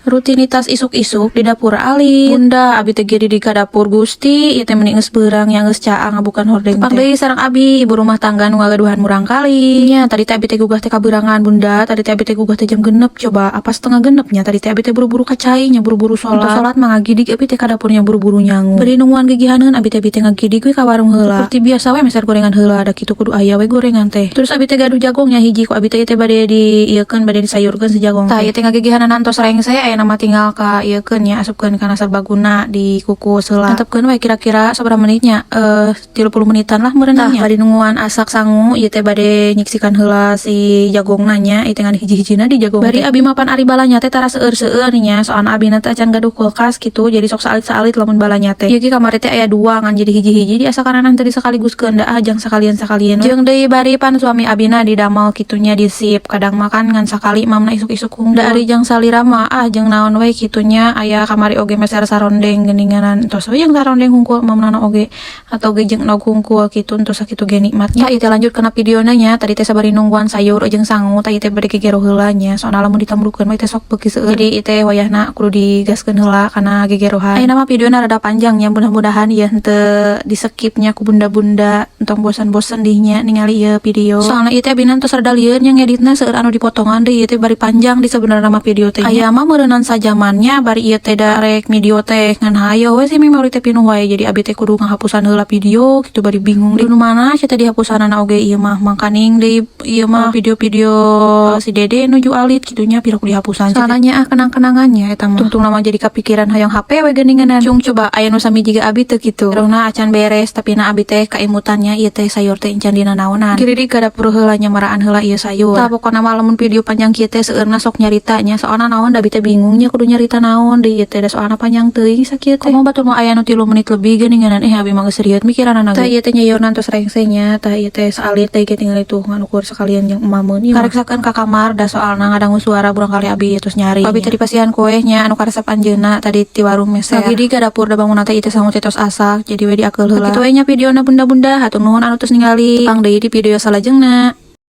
Rutinitas isuk-isuk di dapur Ali bunda abi teh geri di ka dapur Gusti ieu teh meni geus beurang yang geus caang bukan hordeng teh deui sareng abi ibu rumah tangga nu ngagaduhan murang kali nya tadi teh abi teh gugah teh kaberangan bunda tadi teh abi teh gugah teh jam 6 coba apa setengah 6 nya tadi teh abi teh buru-buru kacai nya buru-buru salat mah ngagidik abi teh ka dapurnya buru-buru nyangu bari nungguan gigihaneun abi teh ngagidik we ka warung heula seperti biasa we meser gorengan heula ada kitu kudu aya we gorengan teh terus abi teh gaduh jagongnya hiji ku abi teh bade di ieukeun bade disayurkeun si jagong tah ieu teh ngagigihanan antos rengse nama tinggal ka ieukeun nya asupkeun kana serbaguna di kukus heula netepkeun we kira-kira sabaraha menitnya 30 menitan lah meureun nya bade nungguan asak sangu ieu teh bade nyiksikan heula si jagongna nya ieu teh ngan hiji-hijina di jagong bari abi mapan ari balanya teh tara seueur-seueur nya soalna abi teh acan gaduh kulkas gitu jadi sok saalit-saalit lamun balanya teh ieu ge kamari teh aya 2 ngan jadi hiji-hiji di asakaranana teh sakaliguskeun da ajang sakalian-sakalian jeung deui bari pan suami abina didamel kitunya di sip kadang makan ngan sakali mamna isuk-isuk hungkul da ari jang salira mah jeung naon we kitunya aya kamari oge meser sarondeng geuninganan tos we jeung sarondeng hungkul mamna oge atau ge jeung nog hungkul kitu tos sakitu ge nikmatnya ieu teh lanjut kana videona nya tadi teh sabari nungguan sayur jeung sangu tah ieu teh bade gegero heula nya soalna lamun ditamrukeun mah teh sok beuki seueur jadi ieu teh wayahna kudu digaskeun heula kana gegerohan ayeuna mah videona rada panjang nya mudah-mudahan ieu henteu di skip nya ku bunda-bunda entong bosan-bosan dihnya ningali ieu video soalna ieu teh abina tos rada lieur nya ngeditna seueur anu dipotongan deui ieu teh bari panjang di sebenarnya mah video teh aya mah meureun sajamannya bari ieu teh darek video teh ngan hayo we si memori teh pinuh wae jadi abi teh kudu ngahapusan heula video gitu bari bingung di nu mana cenah dihapusanana oge ieu mah mangkaning deui ieu mah video-video si Dede nuju alit kidunya pira ku dihapusan soalnya kenang-kenangannya eta mah tungtung lama jadi kepikiran hayang HP we geuninganan cung coba aya nu sami jiga abi teh kitu terusna acan beres tapi na abi teh kaimutannya ieu teh sayur teh encan dina naonan kiri-kiri kada puru heula nyamaraan heula ieu sayur tah pokona mah lamun video panjang kieu teh seueurna sok nyaritanya soalna naon da abi teh bingungnya kudu nyarita naon deui ieu teh da soalna panjang teuing sakieu teh komo batur mah aya nu 3 menit lebih geuninganan abi mah geus seureut mikiranana tah ieu teh nyayornan tos rengsenya tah ieu teh saalit teh ge tinggal itu ngan ukur sekalian jeung emameun ieu kareksakeun ka kamar da soalna ngadangu suara burang kali abi terus nyari abi teh dipasihan kuehnya anu karesep anjeunna tadi ti warung meser lagi di ka dapur da bangun teh ieu teh sangu teh tos asak jadi we diakeul heula kitu we nya videona bunda-bunda hatur nuhun anu tos ningali pang deui di video salajengna.